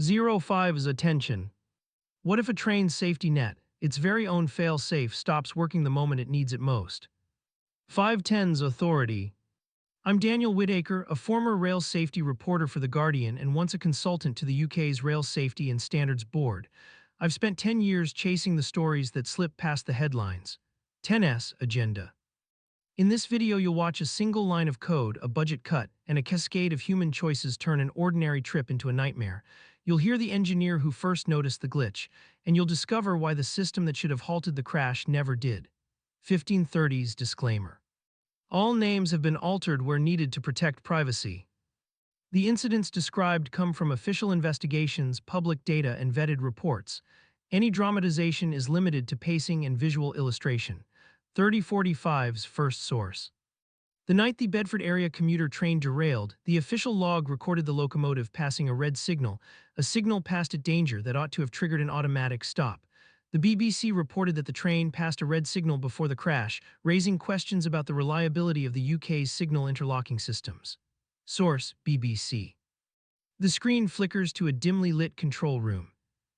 05's attention. What if a train's safety net, its very own fail-safe, stops working the moment it needs it most? 510's authority. I'm Daniel Whitaker, a former rail safety reporter for The Guardian and once a consultant to the UK's Rail Safety and Standards Board. I've spent 10 years chasing the stories that slip past the headlines. 10S Agenda. In this video, you'll watch a single line of code, a budget cut, and a cascade of human choices turn an ordinary trip into a nightmare. You'll hear the engineer who first noticed the glitch, and you'll discover why the system that should have halted the crash never did. 1530's disclaimer. All names have been altered where needed to protect privacy. The incidents described come from official investigations, public data, and vetted reports. Any dramatization is limited to pacing and visual illustration. 3045's first source. The night the Bedford area commuter train derailed, the official log recorded the locomotive passing a red signal, a signal passed at danger that ought to have triggered an automatic stop. The BBC reported that the train passed a red signal before the crash, raising questions about the reliability of the UK's signal interlocking systems. Source: BBC. The screen flickers to a dimly lit control room.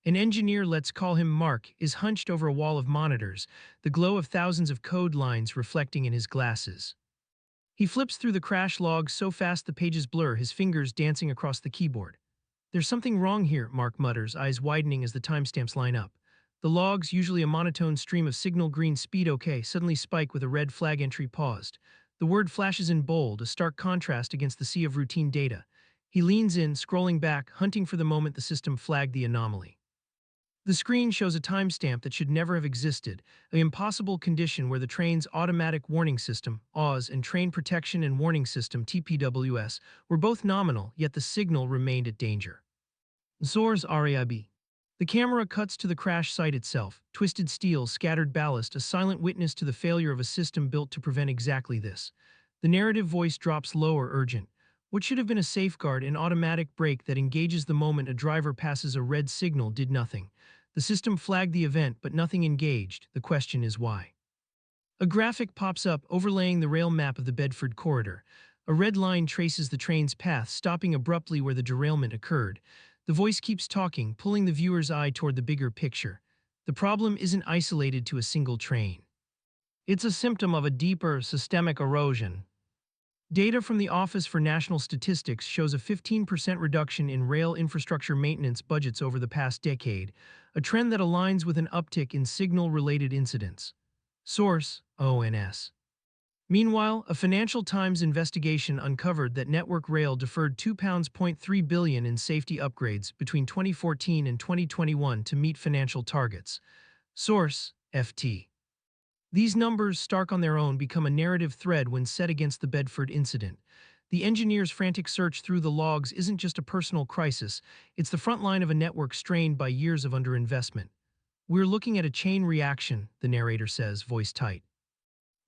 An engineer, let's call him Mark, is hunched over a wall of monitors, the glow of thousands of code lines reflecting in his glasses. He flips through the crash logs so fast the pages blur, his fingers dancing across the keyboard. There's something wrong here, Mark mutters, eyes widening as the timestamps line up. The logs, usually a monotone stream of signal green speed OK, suddenly spike with a red flag entry paused. The word flashes in bold, a stark contrast against the sea of routine data. He leans in, scrolling back, hunting for the moment the system flagged the anomaly. The screen shows a timestamp that should never have existed, an impossible condition where the train's automatic warning system, AWS, and train protection and warning system, TPWS, were both nominal, yet the signal remained at danger. Source: RAIB. The camera cuts to the crash site itself, twisted steel, scattered ballast, a silent witness to the failure of a system built to prevent exactly this. The narrative voice drops lower, urgent. What should have been a safeguard, an automatic brake that engages the moment a driver passes a red signal, did nothing. The system flagged the event, but nothing engaged. The question is why. A graphic pops up, overlaying the rail map of the Bedford corridor. A red line traces the train's path, stopping abruptly where the derailment occurred. The voice keeps talking, pulling the viewer's eye toward the bigger picture. The problem isn't isolated to a single train. It's a symptom of a deeper, systemic erosion. Data from the Office for National Statistics shows a 15% reduction in rail infrastructure maintenance budgets over the past decade, a trend that aligns with an uptick in signal-related incidents. Source: ONS. Meanwhile, a Financial Times investigation uncovered that Network Rail deferred £2.3 billion in safety upgrades between 2014 and 2021 to meet financial targets. Source: FT. These numbers, stark on their own, become a narrative thread when set against the Bedford incident. The engineer's frantic search through the logs isn't just a personal crisis, it's the front line of a network strained by years of underinvestment. We're looking at a chain reaction, the narrator says, voice tight.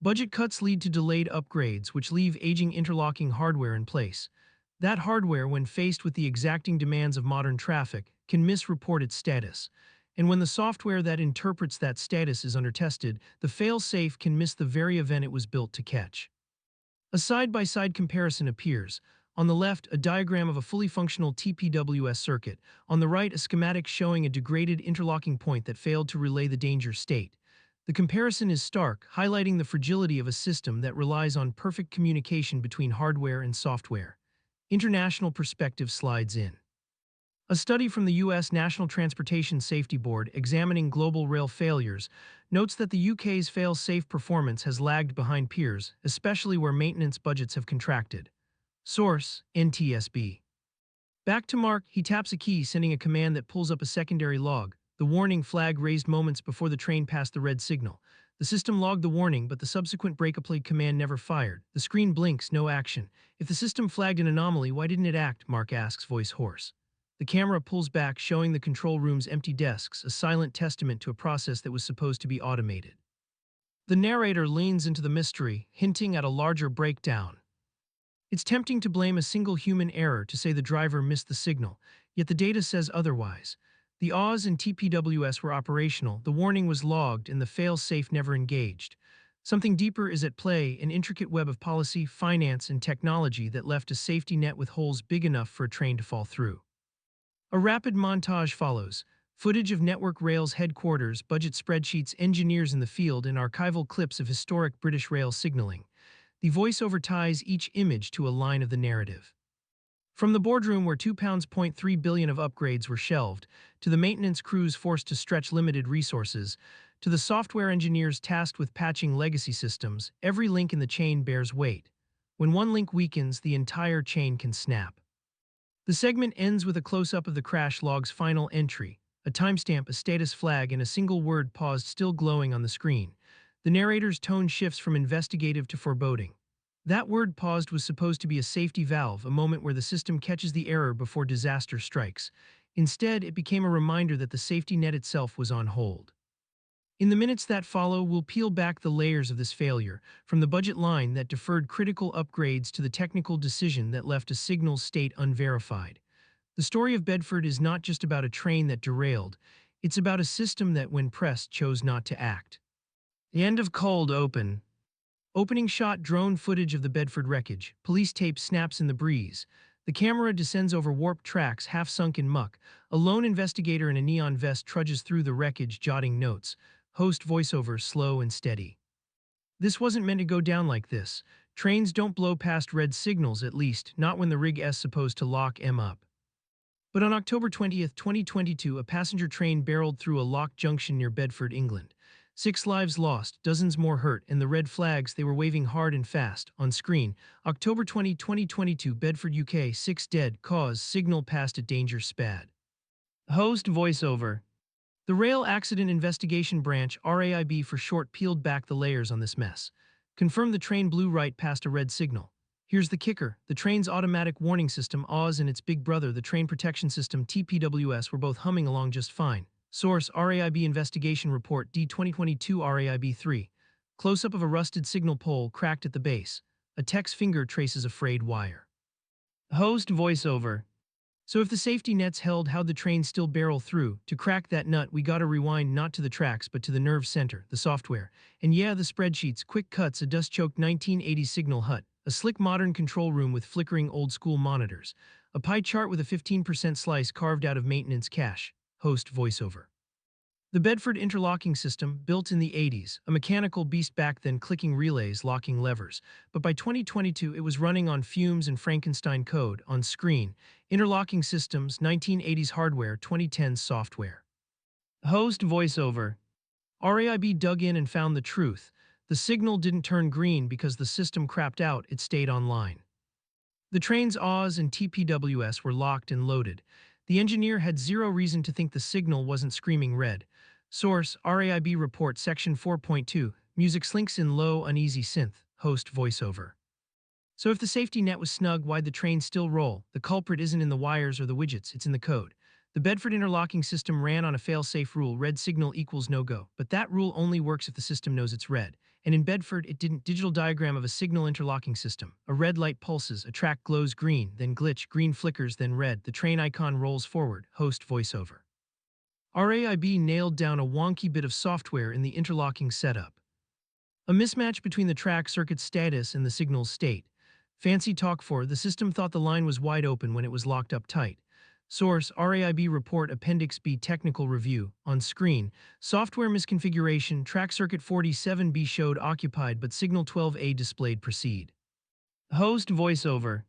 Budget cuts lead to delayed upgrades, which leave aging interlocking hardware in place. That hardware, when faced with the exacting demands of modern traffic, can misreport its status. And when the software that interprets that status is undertested, the fail-safe can miss the very event it was built to catch. A side-by-side comparison appears. On the left, a diagram of a fully functional TPWS circuit. On the right, a schematic showing a degraded interlocking point that failed to relay the danger state. The comparison is stark, highlighting the fragility of a system that relies on perfect communication between hardware and software. International perspective slides in. A study from the U.S. National Transportation Safety Board examining global rail failures notes that the UK's fail-safe performance has lagged behind peers, especially where maintenance budgets have contracted. Source: NTSB. Back to Mark, he taps a key, sending a command that pulls up a secondary log. The warning flag raised moments before the train passed the red signal. The system logged the warning, but the subsequent break-a-plate command never fired. The screen blinks, no action. If the system flagged an anomaly, why didn't it act? Mark asks, voice hoarse. The camera pulls back, showing the control room's empty desks, a silent testament to a process that was supposed to be automated. The narrator leans into the mystery, hinting at a larger breakdown. It's tempting to blame a single human error, to say the driver missed the signal, yet the data says otherwise. The AWS and TPWS were operational, the warning was logged, and the fail-safe never engaged. Something deeper is at play, an intricate web of policy, finance, and technology that left a safety net with holes big enough for a train to fall through. A rapid montage follows. Footage of Network Rail's headquarters, budget spreadsheets, engineers in the field, and archival clips of historic British rail signaling. The voiceover ties each image to a line of the narrative. From the boardroom where £2.3 billion of upgrades were shelved, to the maintenance crews forced to stretch limited resources, to the software engineers tasked with patching legacy systems, every link in the chain bears weight. When one link weakens, the entire chain can snap. The segment ends with a close-up of the crash log's final entry, a timestamp, a status flag, and a single word paused still glowing on the screen. The narrator's tone shifts from investigative to foreboding. That word paused was supposed to be a safety valve, a moment where the system catches the error before disaster strikes. Instead, it became a reminder that the safety net itself was on hold. In the minutes that follow, we'll peel back the layers of this failure, from the budget line that deferred critical upgrades to the technical decision that left a signal state unverified. The story of Bedford is not just about a train that derailed, it's about a system that, when pressed, chose not to act. The end of Cold Open. Opening shot drone footage of the Bedford wreckage. Police tape snaps in the breeze. The camera descends over warped tracks, half sunk in muck. A lone investigator in a neon vest trudges through the wreckage, jotting notes. Host voiceover, slow and steady. This wasn't meant to go down like this. Trains don't blow past red signals, at least, not when the rig is supposed to lock M up. But on October 20th, 2022, a passenger train barreled through a locked junction near Bedford, England. 6 lives lost, dozens more hurt, and the red flags they were waving hard and fast. On screen, October 20, 2022, Bedford, UK, 6 dead, cause, signal passed at danger SPAD. Host voiceover. The Rail Accident Investigation Branch, RAIB for short, peeled back the layers on this mess. Confirmed the train blew right past a red signal. Here's the kicker. The train's automatic warning system, AWS, and its big brother, the train protection system, TPWS, were both humming along just fine. Source, RAIB Investigation Report, D 2022 RAIB 3. Close-up of a rusted signal pole cracked at the base. A tech's finger traces a frayed wire. Host voiceover. So if the safety nets held, how'd the train still barrel through? To crack that nut, we gotta rewind not to the tracks but to the nerve center, the software. And yeah, the spreadsheets, quick cuts, a dust-choked 1980s signal hut, a slick modern control room with flickering old-school monitors, a pie chart with a 15% slice carved out of maintenance cash. Host voiceover. The Bedford interlocking system, built in the 80s, a mechanical beast back then, clicking relays, locking levers. But by 2022, it was running on fumes and Frankenstein code. On screen, interlocking systems, 1980s hardware, 2010s software. Host voiceover. RAIB dug in and found the truth. The signal didn't turn green because the system crapped out, it stayed online. The train's AWS and TPWS were locked and loaded. The engineer had zero reason to think the signal wasn't screaming red. Source, RAIB Report, Section 4.2, music slinks in low, uneasy synth, host voiceover. So if the safety net was snug, why'd the train still roll? The culprit isn't in the wires or the widgets, it's in the code. The Bedford interlocking system ran on a fail-safe rule, red signal equals no-go. But that rule only works if the system knows it's red. And in Bedford, it didn't. Digital diagram of a signal interlocking system. A red light pulses, a track glows green, then glitch, green flickers, then red. The train icon rolls forward, host voiceover. RAIB nailed down a wonky bit of software in the interlocking setup. A mismatch between the track circuit status and the signal's state. Fancy talk for, the system thought the line was wide open when it was locked up tight. Source, RAIB Report, Appendix B, Technical Review. On screen, software misconfiguration, track circuit 47B showed occupied but signal 12A displayed proceed. Host voiceover.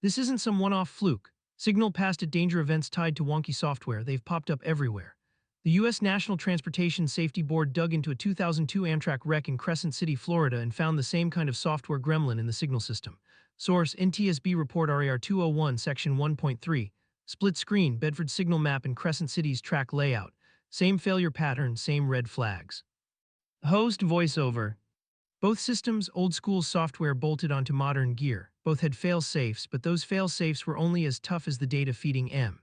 This isn't some one-off fluke. Signal passed at danger events tied to wonky software, they've popped up everywhere. The U.S. National Transportation Safety Board dug into a 2002 Amtrak wreck in Crescent City, Florida and found the same kind of software gremlin in the signal system. Source, NTSB Report RAR 201, Section 1.3. Split screen, Bedford signal map and Crescent City's track layout. Same failure pattern, same red flags. Host voiceover. Both systems, old-school software bolted onto modern gear. Both had fail-safes, but those fail-safes were only as tough as the data feeding M.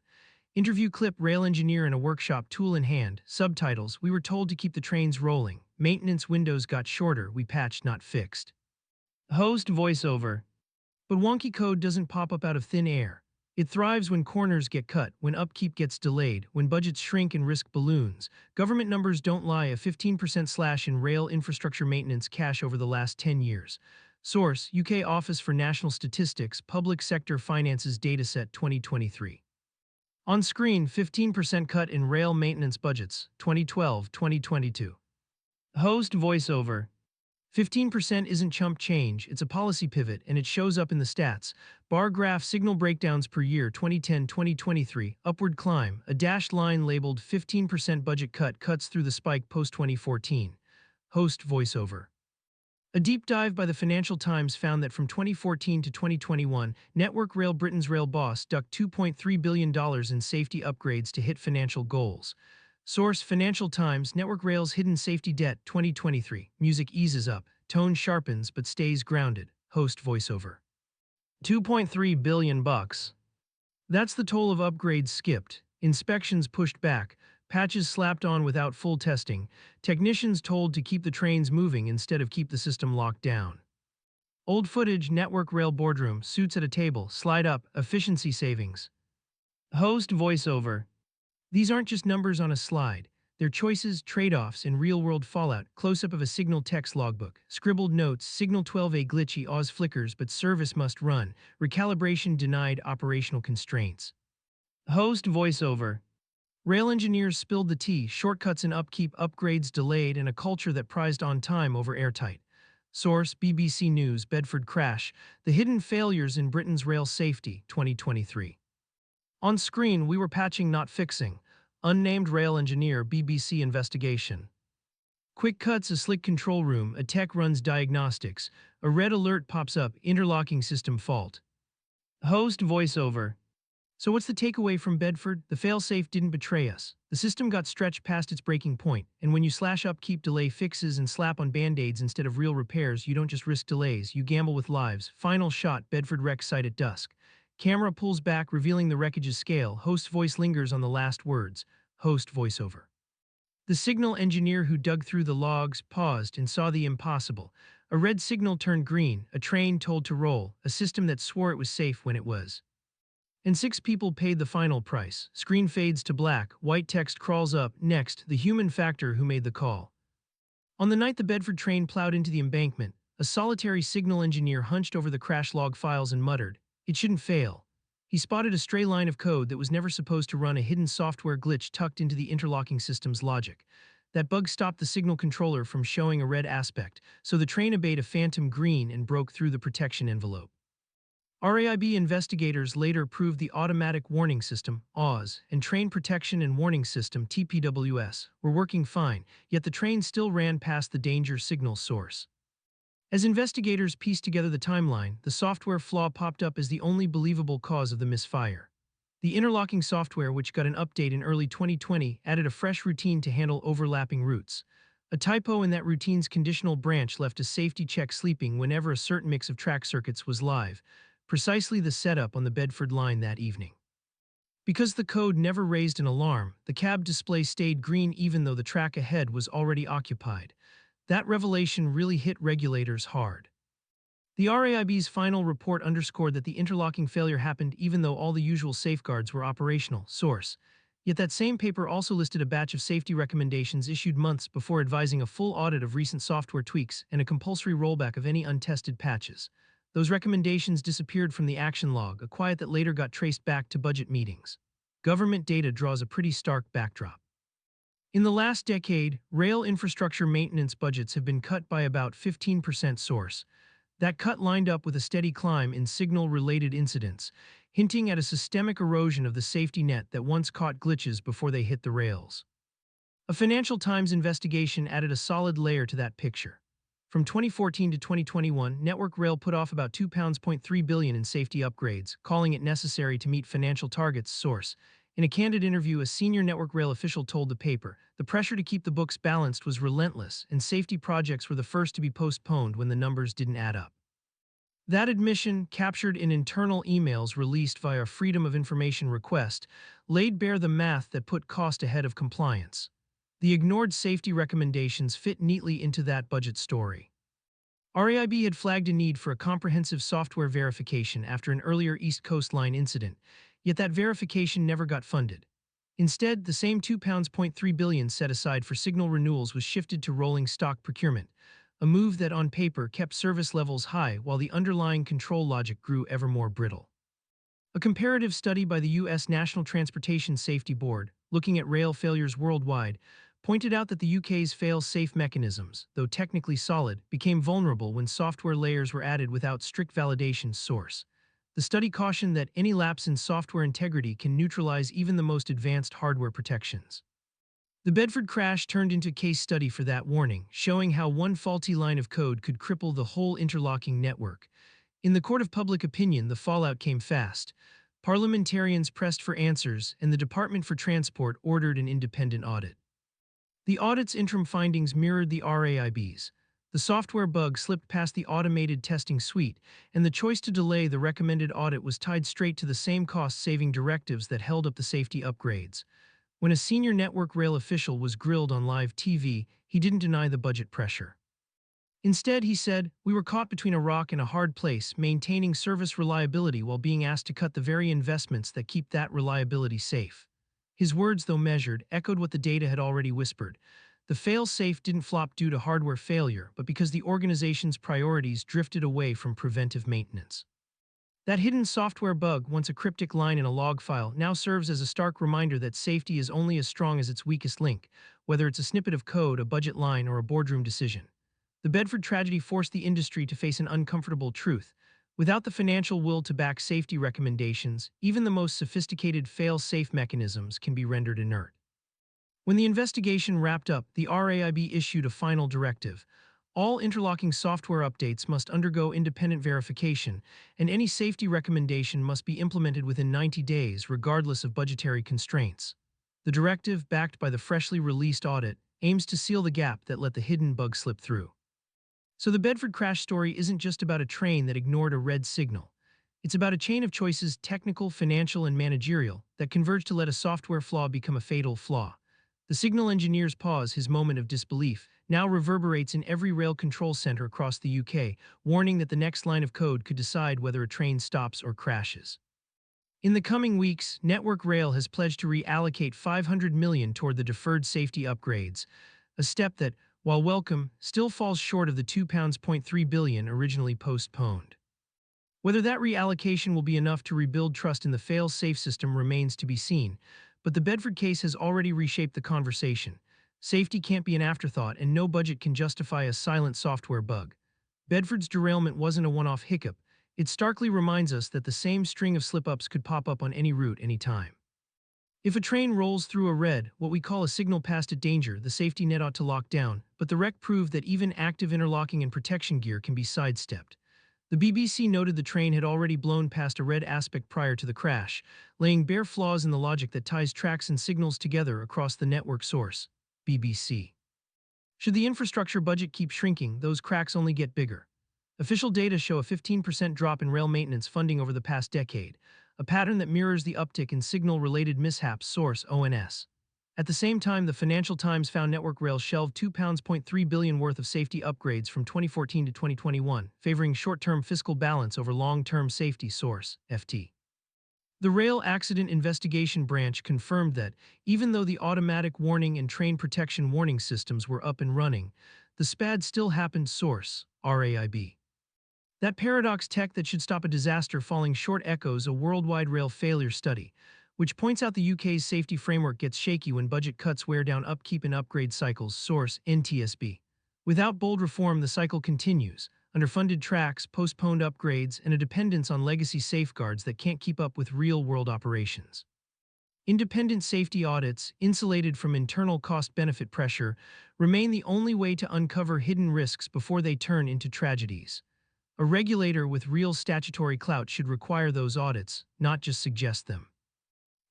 Interview clip, rail engineer in a workshop, tool in hand. Subtitles, we were told to keep the trains rolling. Maintenance windows got shorter, we patched, not fixed. Host voiceover. But wonky code doesn't pop up out of thin air. It thrives when corners get cut, when upkeep gets delayed, when budgets shrink and risk balloons. Government numbers don't lie, a 15% slash in rail infrastructure maintenance cash over the last 10 years. Source, UK Office for National Statistics, Public Sector Finances Dataset 2023. On screen, 15% cut in rail maintenance budgets, 2012-2022. Host voiceover. 15% isn't chump change, it's a policy pivot, and it shows up in the stats. Bar graph signal breakdowns per year 2010-2023, upward climb, a dashed line labeled 15% budget cut cuts through the spike post-2014. Host voiceover. A deep dive by the Financial Times found that from 2014 to 2021, Network Rail Britain's rail boss ducked $2.3 billion in safety upgrades to hit financial goals. Source: Financial Times. Network Rail's hidden safety debt 2023. Music eases up, tone sharpens but stays grounded. Host voiceover. 2.3 billion bucks. That's the toll of upgrades skipped, inspections pushed back, patches slapped on without full testing, technicians told to keep the trains moving instead of keep the system locked down. Old footage. Network Rail boardroom, suits at a table, slide up, efficiency savings. Host voiceover. These aren't just numbers on a slide. They're choices, trade-offs, and real-world fallout. Close-up of a Signal text logbook. Scribbled notes. Signal 12A glitchy. Oz flickers, but service must run. Recalibration denied. Operational constraints. Host voiceover. Rail engineers spilled the tea. Shortcuts in upkeep, upgrades delayed, and a culture that prized on time over airtight. Source: BBC News. Bedford crash. The hidden failures in Britain's rail safety, 2023. On screen, we were patching, not fixing. Unnamed rail engineer. BBC investigation. Quick cuts. A slick control room. A tech runs diagnostics. A red alert pops up. Interlocking system fault. Host voiceover. So what's the takeaway from Bedford? The failsafe didn't betray us. The system got stretched past its breaking point, and when you slash up, keep, delay fixes and slap on band-aids instead of real repairs, you don't just risk delays, you gamble with lives. Final shot. Bedford wreck site at dusk. Camera pulls back, revealing the wreckage's scale. Host voice lingers on the last words. Host voiceover. The signal engineer who dug through the logs paused and saw the impossible. A red signal turned green, a train told to roll, a system that swore it was safe when it was. And 6 people paid the final price. Screen fades to black, white text crawls up. Next, the human factor who made the call. On the night the Bedford train plowed into the embankment, a solitary signal engineer hunched over the crash log files and muttered, "It shouldn't fail." He spotted a stray line of code that was never supposed to run, a hidden software glitch tucked into the interlocking system's logic. That bug stopped the signal controller from showing a red aspect, so the train obeyed a phantom green and broke through the protection envelope. RAIB investigators later proved the automatic warning system, AWS, and train protection and warning system, TPWS, were working fine, yet the train still ran past the danger signal source. As investigators pieced together the timeline, the software flaw popped up as the only believable cause of the misfire. The interlocking software, which got an update in early 2020, added a fresh routine to handle overlapping routes. A typo in that routine's conditional branch left a safety check sleeping whenever a certain mix of track circuits was live, precisely the setup on the Bedford line that evening. Because the code never raised an alarm, the cab display stayed green even though the track ahead was already occupied. That revelation really hit regulators hard. The RAIB's final report underscored that the interlocking failure happened even though all the usual safeguards were operational. Source: Yet that same paper also listed a batch of safety recommendations issued months before, advising a full audit of recent software tweaks and a compulsory rollback of any untested patches. Those recommendations disappeared from the action log, a quiet that later got traced back to budget meetings. Government data draws a pretty stark backdrop. In the last decade, rail infrastructure maintenance budgets have been cut by about 15%. Source: That cut lined up with a steady climb in signal-related incidents, hinting at a systemic erosion of the safety net that once caught glitches before they hit the rails. A Financial Times investigation added a solid layer to that picture. From 2014 to 2021, Network Rail put off about £2.3 billion in safety upgrades, calling it necessary to meet financial targets. Source: In a candid interview, a senior Network Rail official told the paper, the pressure to keep the books balanced was relentless, and safety projects were the first to be postponed when the numbers didn't add up. That admission, captured in internal emails released via Freedom of Information request, laid bare the math that put cost ahead of compliance. The ignored safety recommendations fit neatly into that budget story. RAIB had flagged a need for a comprehensive software verification after an earlier East Coast Line incident, yet that verification never got funded. Instead, the same £2.3 billion set aside for signal renewals was shifted to rolling stock procurement, a move that on paper kept service levels high while the underlying control logic grew ever more brittle. A comparative study by the U.S. National Transportation Safety Board, looking at rail failures worldwide, pointed out that the UK's fail-safe mechanisms, though technically solid, became vulnerable when software layers were added without strict validation source. The study cautioned that any lapse in software integrity can neutralize even the most advanced hardware protections. The Bedford crash turned into a case study for that warning, showing how one faulty line of code could cripple the whole interlocking network. In the court of public opinion, the fallout came fast. Parliamentarians pressed for answers, and the Department for Transport ordered an independent audit. The audit's interim findings mirrored the RAIB's. The software bug slipped past the automated testing suite, and the choice to delay the recommended audit was tied straight to the same cost-saving directives that held up the safety upgrades. When a senior network rail official was grilled on live TV, he didn't deny the budget pressure. Instead, he said, "We were caught between a rock and a hard place, maintaining service reliability while being asked to cut the very investments that keep that reliability safe." His words, though measured, echoed what the data had already whispered. The fail-safe didn't flop due to hardware failure, but because the organization's priorities drifted away from preventive maintenance. That hidden software bug, once a cryptic line in a log file, now serves as a stark reminder that safety is only as strong as its weakest link, whether it's a snippet of code, a budget line, or a boardroom decision. The Bedford tragedy forced the industry to face an uncomfortable truth. Without the financial will to back safety recommendations, even the most sophisticated fail-safe mechanisms can be rendered inert. When the investigation wrapped up, the RAIB issued a final directive. All interlocking software updates must undergo independent verification, and any safety recommendation must be implemented within 90 days, regardless of budgetary constraints. The directive, backed by the freshly released audit, aims to seal the gap that let the hidden bug slip through. So the Bedford crash story isn't just about a train that ignored a red signal. It's about a chain of choices, technical, financial, and managerial, that converge to let a software flaw become a fatal flaw. The signal engineer's pause, his moment of disbelief, now reverberates in every rail control center across the UK, warning that the next line of code could decide whether a train stops or crashes. In the coming weeks, Network Rail has pledged to reallocate $500 million toward the deferred safety upgrades, a step that, while welcome, still falls short of the £2.3 billion originally postponed. Whether that reallocation will be enough to rebuild trust in the fail-safe system remains to be seen, but the Bedford case has already reshaped the conversation. Safety can't be an afterthought, and no budget can justify a silent software bug. Bedford's derailment wasn't a one-off hiccup. It starkly reminds us that the same string of slip-ups could pop up on any route anytime. If a train rolls through a red, what we call a signal past at danger, the safety net ought to lock down, but the wreck proved that even active interlocking and protection gear can be sidestepped. The BBC noted the train had already blown past a red aspect prior to the crash, laying bare flaws in the logic that ties tracks and signals together across the network source. BBC. Should the infrastructure budget keep shrinking, those cracks only get bigger. Official data show a 15% drop in rail maintenance funding over the past decade, a pattern that mirrors the uptick in signal-related mishaps. Source ONS. At the same time, the Financial Times found Network Rail shelved £2.3 billion worth of safety upgrades from 2014 to 2021, favoring short-term fiscal balance over long-term safety. Source FT. The Rail Accident Investigation Branch confirmed that, even though the automatic warning and train protection warning systems were up and running, the SPAD still happened. Source RAIB. That paradox, tech that should stop a disaster falling short, echoes a worldwide rail failure study, which points out the UK's safety framework gets shaky when budget cuts wear down upkeep and upgrade cycles. Source NTSB. Without bold reform, the cycle continues: underfunded tracks, postponed upgrades, and a dependence on legacy safeguards that can't keep up with real-world operations. Independent safety audits, insulated from internal cost-benefit pressure, remain the only way to uncover hidden risks before they turn into tragedies. A regulator with real statutory clout should require those audits, not just suggest them.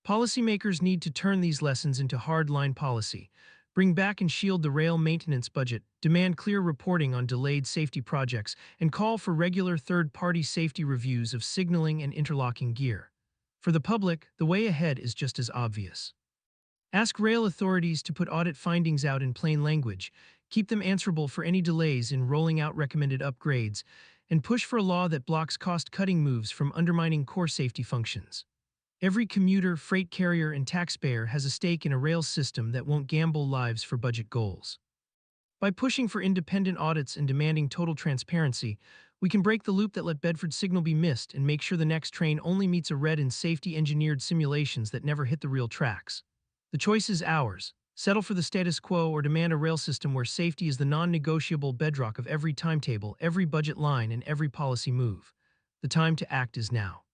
Policymakers need to turn these lessons into hard-line policy, bring back and shield the rail maintenance budget, demand clear reporting on delayed safety projects, and call for regular third-party safety reviews of signaling and interlocking gear. For the public, the way ahead is just as obvious. Ask rail authorities to put audit findings out in plain language, keep them answerable for any delays in rolling out recommended upgrades, and push for a law that blocks cost-cutting moves from undermining core safety functions. Every commuter, freight carrier, and taxpayer has a stake in a rail system that won't gamble lives for budget goals. By pushing for independent audits and demanding total transparency, we We can break the loop that let Bedford's signal be missed and make sure the next train only meets a red in safety-engineered simulations that never hit the real tracks. The choice is ours. Settle for the status quo or demand a rail system where safety is the non-negotiable bedrock of every timetable, every budget line, and every policy move. The time to act is now.